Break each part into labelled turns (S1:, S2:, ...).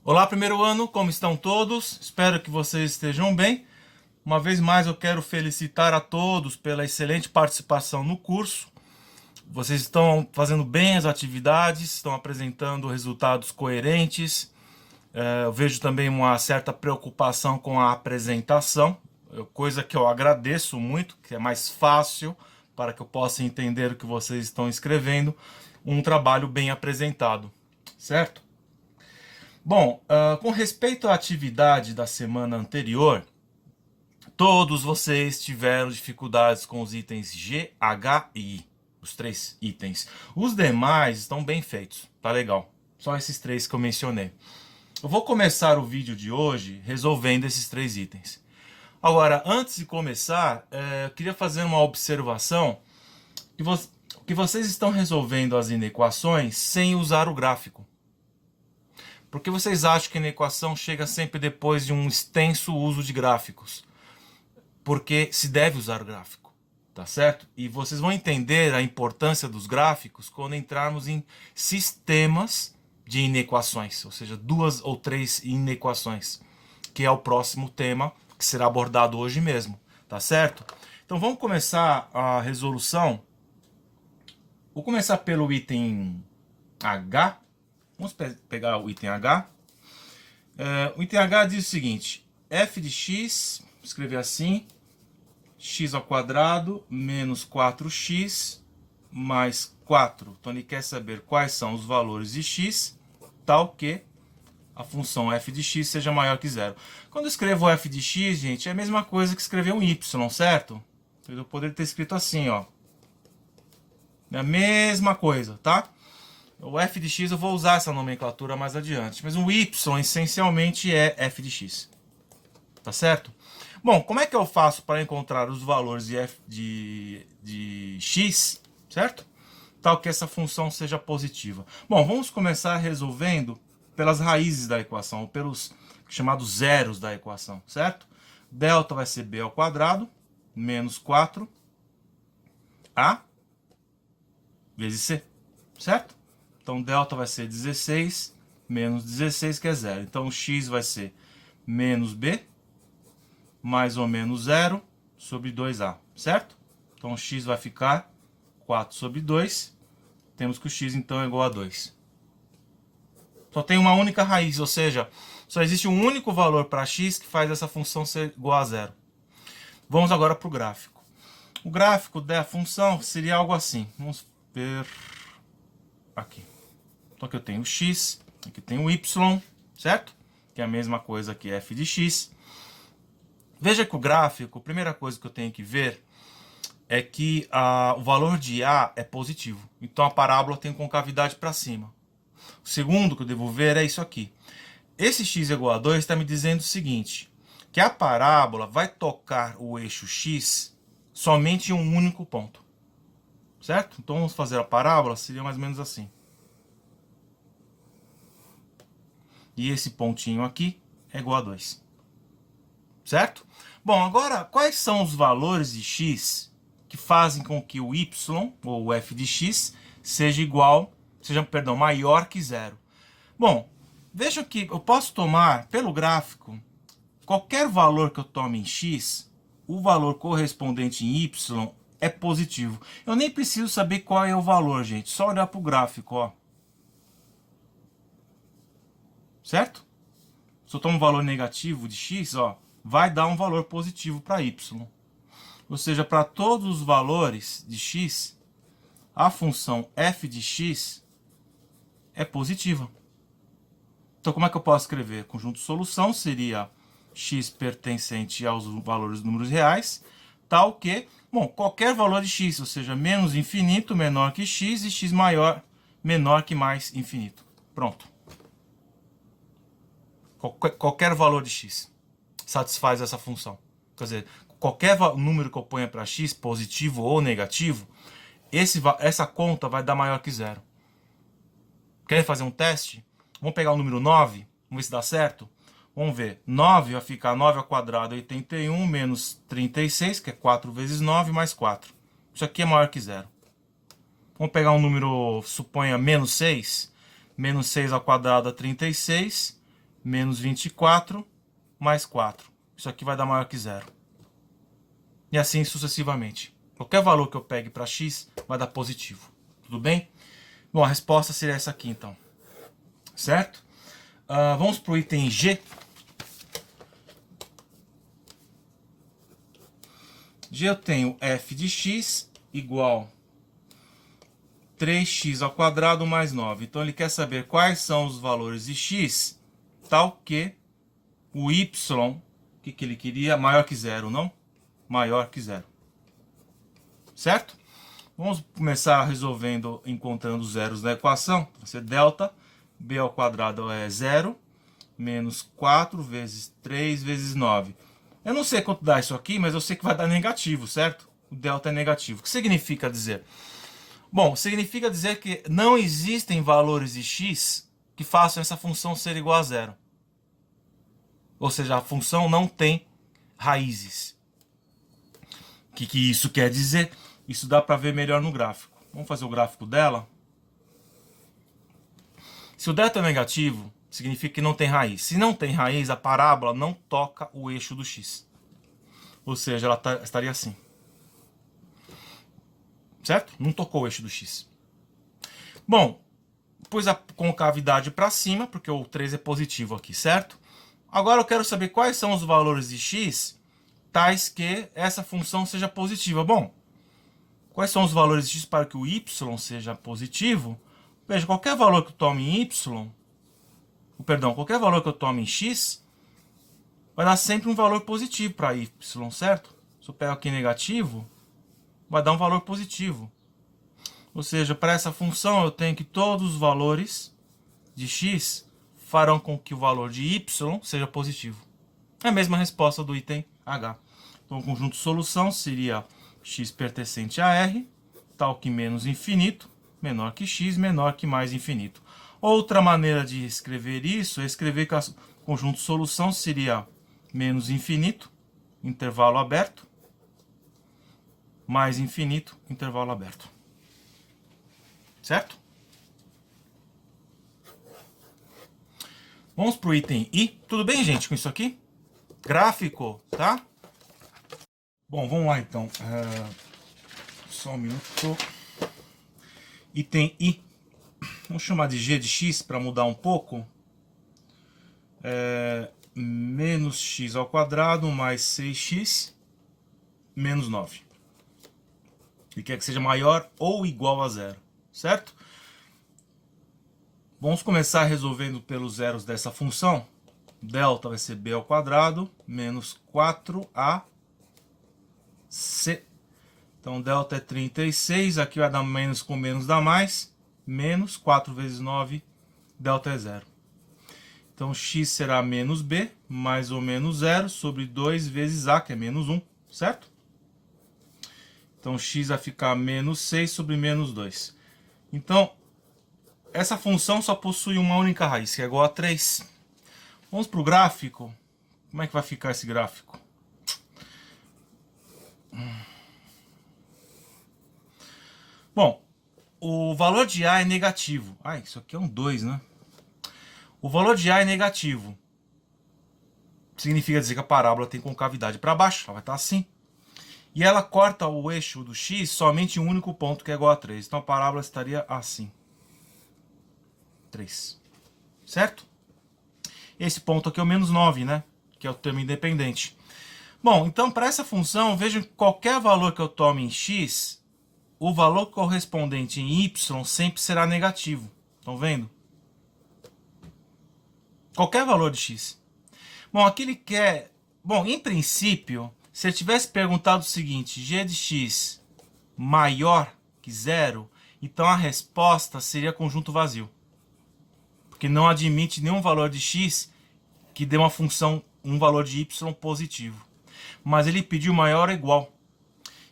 S1: Olá, primeiro ano, como estão todos? Espero que vocês estejam bem. Uma vez mais eu quero felicitar a todos pela excelente participação no curso. Vocês estão fazendo bem as atividades, estão apresentando resultados coerentes. Eu vejo também uma certa preocupação com a apresentação, coisa que eu agradeço muito, que é mais fácil para que eu possa entender o que vocês estão escrevendo, um trabalho bem apresentado, certo? Bom, com respeito à atividade da semana anterior, todos vocês tiveram dificuldades com os itens G, H e I, os três itens. Os demais estão bem feitos, tá legal. Só esses três que eu mencionei. Eu vou começar o vídeo de hoje resolvendo esses três itens. Agora, antes de começar, eu queria fazer uma observação que vocês estão resolvendo as inequações sem usar o gráfico. Porque vocês acham que a inequação chega sempre depois de um extenso uso de gráficos? Porque se deve usar o gráfico, tá certo? E vocês vão entender a importância dos gráficos quando entrarmos em sistemas de inequações, ou seja, duas ou três inequações, que é o próximo tema que será abordado hoje mesmo, tá certo? Então vamos começar a resolução. Vou começar pelo item H. Vamos pegar o item H. O item H diz o seguinte: f de x, escrever assim, x ao quadrado menos 4x mais 4. Então ele quer saber quais são os valores de x, tal que a função f de x seja maior que zero. Quando eu escrevo f de x, gente, é a mesma coisa que escrever um y, certo? Eu poderia ter escrito assim, ó. É a mesma coisa, tá? O f de x eu vou usar essa nomenclatura mais adiante, mas o y essencialmente é f de x, tá certo? Bom, como é que eu faço para encontrar os valores de f de x, certo? Tal que essa função seja positiva. Bom, vamos começar resolvendo pelas raízes da equação, ou pelos chamados zeros da equação, certo? Delta vai ser b ao quadrado menos 4a vezes c, certo? Então, delta vai ser 16 menos 16, que é zero. Então, o x vai ser menos b mais ou menos zero sobre 2a, certo? Então, o x vai ficar 4 sobre 2. Temos que o x, então, é igual a 2. Só tem uma única raiz, ou seja, só existe um único valor para x que faz essa função ser igual a zero. Vamos agora para o gráfico. O gráfico da função seria algo assim. Vamos ver aqui. Então aqui eu tenho o x, aqui tem o y, certo? Que é a mesma coisa que f de x. Veja que o gráfico, a primeira coisa que eu tenho que ver é que o valor de a é positivo. Então a parábola tem concavidade para cima. O segundo que eu devo ver é isso aqui. Esse x igual a 2 está me dizendo o seguinte, que a parábola vai tocar o eixo x somente em um único ponto. Certo? Então vamos fazer a parábola, seria mais ou menos assim. E esse pontinho aqui é igual a 2. Certo? Bom, agora, quais são os valores de x que fazem com que o y, ou o f de x, seja maior que zero? Bom, vejam que eu posso tomar, pelo gráfico, qualquer valor que eu tome em x, o valor correspondente em y é positivo. Eu nem preciso saber qual é o valor, gente. Só olhar para o gráfico, ó. Certo? Se eu tomo um valor negativo de x, ó, vai dar um valor positivo para y. Ou seja, para todos os valores de x, a função f de x é positiva. Então, como é que eu posso escrever? Conjunto de solução seria x pertencente aos valores dos números reais, tal que, bom, qualquer valor de x, ou seja, menos infinito menor que x e x menor que mais infinito. Pronto. Qualquer valor de x satisfaz essa função. Quer dizer, qualquer número que eu ponha para x, positivo ou negativo, essa conta vai dar maior que zero. Quer fazer um teste? Vamos pegar o número 9, vamos ver se dá certo. Vamos ver, 9 vai ficar 9 ao quadrado, 81 menos 36, que é 4 vezes 9 mais 4. Isso aqui é maior que zero. Vamos pegar um número, suponha, menos 6. Menos 6 ao quadrado é 36. menos 24 mais 4. Isso aqui vai dar maior que zero. E assim sucessivamente. Qualquer valor que eu pegue para x vai dar positivo. Tudo bem? Bom, a resposta seria essa aqui então. Certo? Vamos para o item G. G eu tenho f de x igual 3x ao quadrado mais 9. Então ele quer saber quais são os valores de x, tal que o y, o que ele queria? Maior que zero, não? Maior que zero. Certo? Vamos começar resolvendo, encontrando os zeros da equação. Vai ser delta, b ao quadrado é 0, menos 4 vezes 3 vezes 9. Eu não sei quanto dá isso aqui, mas eu sei que vai dar negativo, certo? O delta é negativo. O que significa dizer? Bom, significa dizer que não existem valores de x que façam essa função ser igual a zero. Ou seja, a função não tem raízes. O que isso quer dizer? Isso dá para ver melhor no gráfico. Vamos fazer o gráfico dela. Se o delta é negativo, significa que não tem raiz. Se não tem raiz, a parábola não toca o eixo do x. Ou seja, ela estaria assim. Certo? Não tocou o eixo do x. Bom, pus a concavidade para cima, porque o 3 é positivo aqui, certo? Agora eu quero saber quais são os valores de x, tais que essa função seja positiva. Bom, quais são os valores de x para que o y seja positivo? Veja, qualquer valor que eu tome em qualquer valor que eu tome em x, vai dar sempre um valor positivo para y, certo? Se eu pego aqui negativo, vai dar um valor positivo. Ou seja, para essa função eu tenho que todos os valores de x farão com que o valor de y seja positivo. É a mesma resposta do item H. Então o conjunto de solução seria x pertencente a R, tal que menos infinito, menor que x, menor que mais infinito. Outra maneira de escrever isso é escrever que o conjunto de solução seria menos infinito, intervalo aberto, mais infinito, intervalo aberto. Certo? Vamos para o item I. Tudo bem, gente, com isso aqui? Gráfico, tá? Bom, vamos lá então. Só um minuto. Item I. Vamos chamar de g de x para mudar um pouco. Menos x ao quadrado mais 6x menos 9. Ele quer que seja maior ou igual a zero, certo? Vamos começar resolvendo pelos zeros dessa função. Delta vai ser b ao quadrado menos 4ac. Então delta é 36, aqui vai dar menos com menos dá mais. Menos 4 vezes 9, delta é zero. Então x será menos b, mais ou menos zero, sobre 2 vezes a, que é menos 1, certo? Então x vai ficar menos 6 sobre menos 2. Então, essa função só possui uma única raiz, que é igual a 3. Vamos para o gráfico. Como é que vai ficar esse gráfico? Bom, o valor de A é negativo. Isso aqui é um 2, né? O valor de A é negativo. Significa dizer que a parábola tem concavidade para baixo. Ela vai estar assim. E ela corta o eixo do x somente em um único ponto, que é igual a 3. Então a parábola estaria assim. 3. Certo? Esse ponto aqui é o menos 9, né? Que é o termo independente. Bom, então para essa função, vejam que qualquer valor que eu tome em x, o valor correspondente em y sempre será negativo. Estão vendo? Qualquer valor de x. Bom, aqui ele quer... Bom, em princípio, se ele tivesse perguntado o seguinte, g de x maior que zero, então a resposta seria conjunto vazio. Porque não admite nenhum valor de x que dê uma função, um valor de y positivo. Mas ele pediu maior ou igual.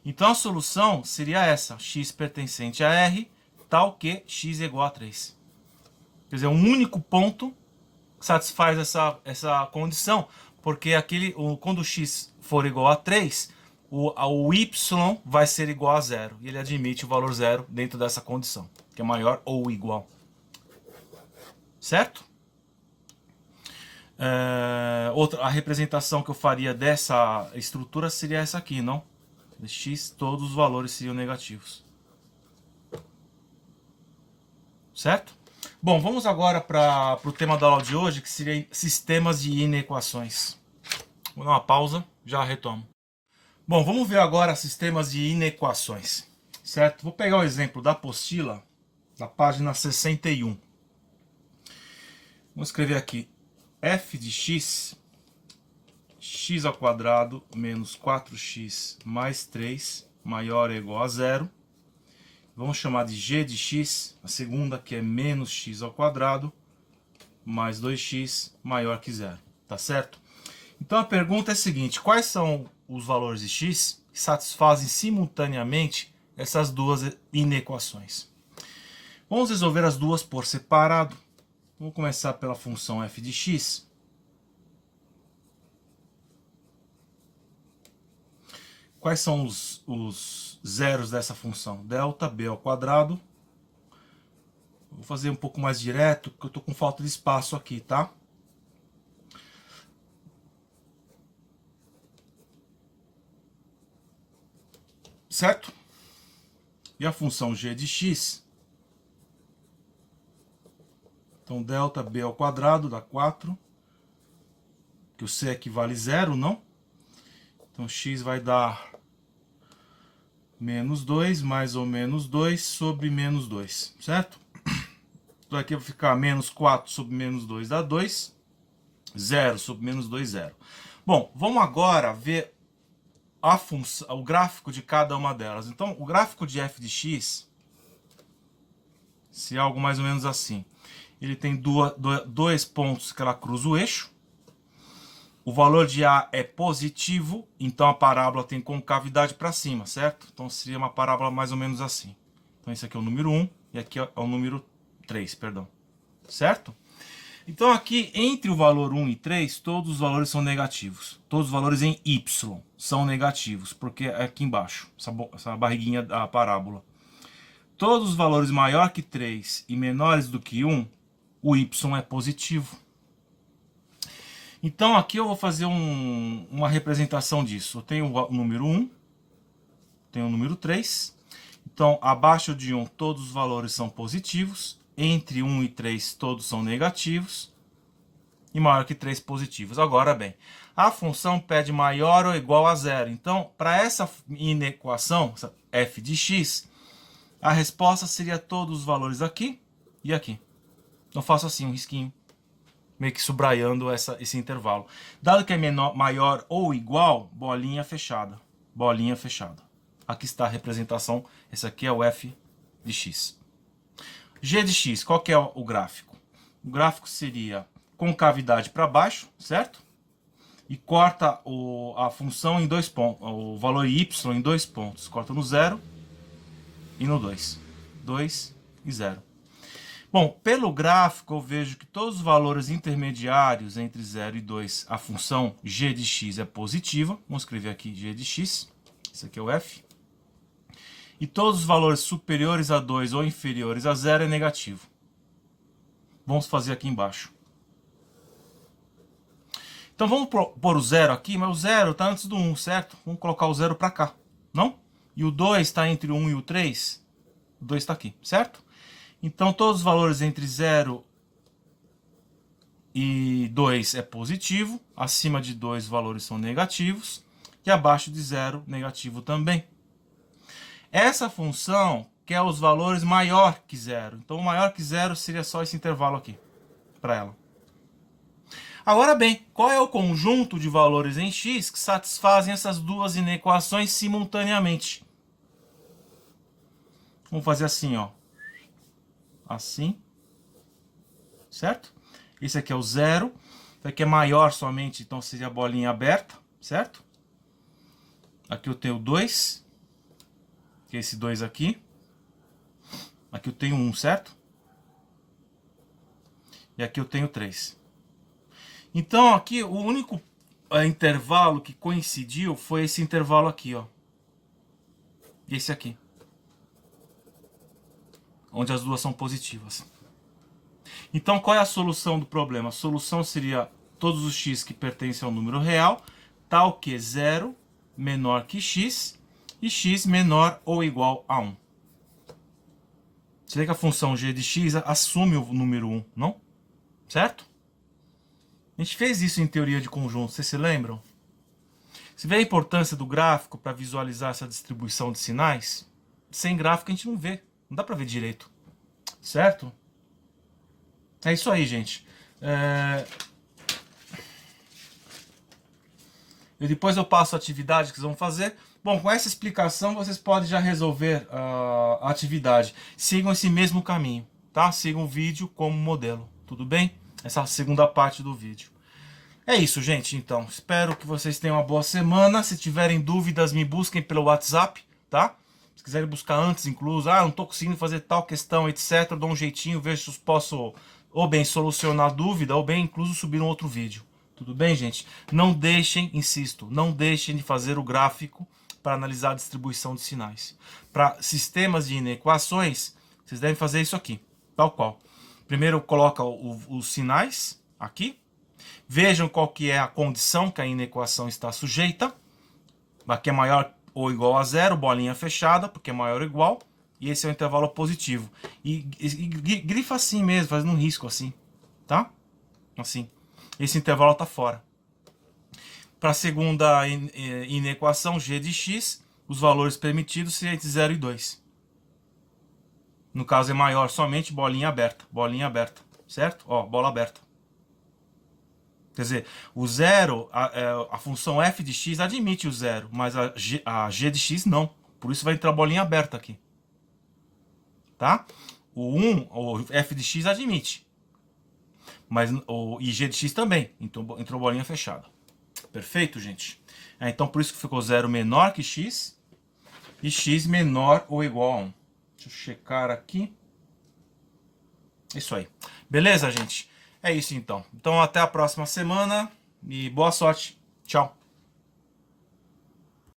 S1: Então a solução seria essa, x pertencente a R, tal que x é igual a 3. Quer dizer, um único ponto satisfaz essa condição, porque quando o x for igual a 3, o y vai ser igual a zero. E ele admite o valor zero dentro dessa condição, que é maior ou igual. Certo? A representação que eu faria dessa estrutura seria essa aqui, não? De x, todos os valores seriam negativos. Certo? Bom, vamos agora para o tema da aula de hoje, que seria sistemas de inequações. Vou dar uma pausa, já retomo. Bom, vamos ver agora sistemas de inequações. Certo? Vou pegar o exemplo da apostila, da página 61. Vamos escrever aqui f de x, x ao quadrado menos 4x mais 3 maior ou igual a zero. Vamos chamar de g de x, a segunda que é menos x ao quadrado mais 2x maior que zero. Tá certo? Então a pergunta é a seguinte: quais são os valores de x que satisfazem simultaneamente essas duas inequações? Vamos resolver as duas por separado. Vamos começar pela função f de x. Quais são os zeros dessa função? Delta b ao quadrado. Vou fazer um pouco mais direto, porque eu estou com falta de espaço aqui, tá? Certo? E a função g de x. Então, delta b ao quadrado dá 4. Que o c equivale a 0, não? Então, x vai dar menos 2 mais ou menos 2 sobre menos 2, certo? Então aqui vai ficar menos 4 sobre menos 2 dá 2. 0 sobre menos 2, 0. Bom, vamos agora ver a função, o gráfico de cada uma delas. Então, o gráfico de f de x, se é algo mais ou menos assim, ele tem dois pontos que ela cruza o eixo. O valor de A é positivo, então a parábola tem concavidade para cima, certo? Então seria uma parábola mais ou menos assim. Então esse aqui é o número 1 e aqui é o número 3, perdão. Certo? Então aqui, entre o valor 1 e 3, todos os valores são negativos. Todos os valores em y são negativos, porque é aqui embaixo, essa barriguinha da parábola. Todos os valores maior que 3 e menores do que 1, o y é positivo. Então aqui eu vou fazer uma representação disso. Eu tenho o número 1, tenho o número 3. Então abaixo de 1 todos os valores são positivos. Entre 1 e 3 todos são negativos. E maior que 3 positivos. Agora bem, a função pede maior ou igual a zero. Então para essa inequação, f de x, a resposta seria todos os valores aqui e aqui. Então faço assim um risquinho, meio que subraiando esse intervalo. Dado que é maior ou igual, bolinha fechada. Bolinha fechada. Aqui está a representação. Esse aqui é o f de x. G de x, qual que é o gráfico? O gráfico seria concavidade para baixo, certo? E corta a função em 2 pontos. O valor y em 2 pontos. Corta no 0 e no 2. 2 e 0. Bom, pelo gráfico eu vejo que todos os valores intermediários entre 0 e 2, a função g de x é positiva. Vamos escrever aqui g de x. Esse aqui é o f. E todos os valores superiores a 2 ou inferiores a 0 é negativo. Vamos fazer aqui embaixo. Então vamos pôr o 0 aqui, mas o 0 está antes do 1, certo? Vamos colocar o 0 para cá, não? E o 2 está entre o 1 e o 3. O 2 está aqui, certo? Então, todos os valores entre 0 e 2 é positivo. Acima de 2, os valores são negativos. E abaixo de 0, negativo também. Essa função quer os valores maior que 0. Então, o maior que 0 seria só esse intervalo aqui, para ela. Agora bem, qual é o conjunto de valores em x que satisfazem essas duas inequações simultaneamente? Vamos fazer assim, ó. Assim, certo? Esse aqui é o 0, esse aqui é maior somente, então seria a bolinha aberta, certo? Aqui eu tenho 2, que é esse 2 aqui. Aqui eu tenho 1, certo? E aqui eu tenho 3. Então aqui o único intervalo que coincidiu foi esse intervalo aqui, ó. E esse aqui. Onde as duas são positivas. Então, qual é a solução do problema? A solução seria todos os x que pertencem ao número real, tal que 0 menor que x e x menor ou igual a 1. Você vê que a função g de x assume o número 1, não? Certo? A gente fez isso em teoria de conjunto, vocês se lembram? Você vê a importância do gráfico para visualizar essa distribuição de sinais? Sem gráfico a gente não vê, não dá para ver direito. Certo? É isso aí, gente. E depois eu passo a atividade que vocês vão fazer. Bom, com essa explicação vocês podem já resolver a atividade. Sigam esse mesmo caminho, tá? Sigam o vídeo como modelo, tudo bem? Essa segunda parte do vídeo. É isso, gente, então. Espero que vocês tenham uma boa semana. Se tiverem dúvidas, me busquem pelo WhatsApp, tá? Se quiserem buscar antes, incluso, não tô conseguindo fazer tal questão, etc. Eu dou um jeitinho, vejo se posso ou bem solucionar a dúvida, ou bem incluso subir um outro vídeo. Tudo bem, gente? Não deixem, insisto, não deixem de fazer o gráfico para analisar a distribuição de sinais. Para sistemas de inequações, vocês devem fazer isso aqui, tal qual. Primeiro coloca os sinais aqui. Vejam qual que é a condição que a inequação está sujeita. Aqui é maior ou igual a 0, bolinha fechada, porque é maior ou igual. E esse é o intervalo positivo. E grifa assim mesmo, fazendo um risco assim, tá? Assim. Esse intervalo está fora. Para a segunda inequação, g de x, os valores permitidos seriam entre 0 e 2. No caso é maior, somente bolinha aberta, certo? Ó, bola aberta. Quer dizer, o zero, a função f de x admite o zero, mas a g de x não. Por isso vai entrar bolinha aberta aqui. Tá? O 1, o f de x admite. Mas o g de x também. Então entrou bolinha fechada. Perfeito, gente? Então por isso que ficou 0 menor que x e x menor ou igual a 1. Deixa eu checar aqui. Isso aí. Beleza, gente? É isso então. Então até a próxima semana e boa sorte. Tchau.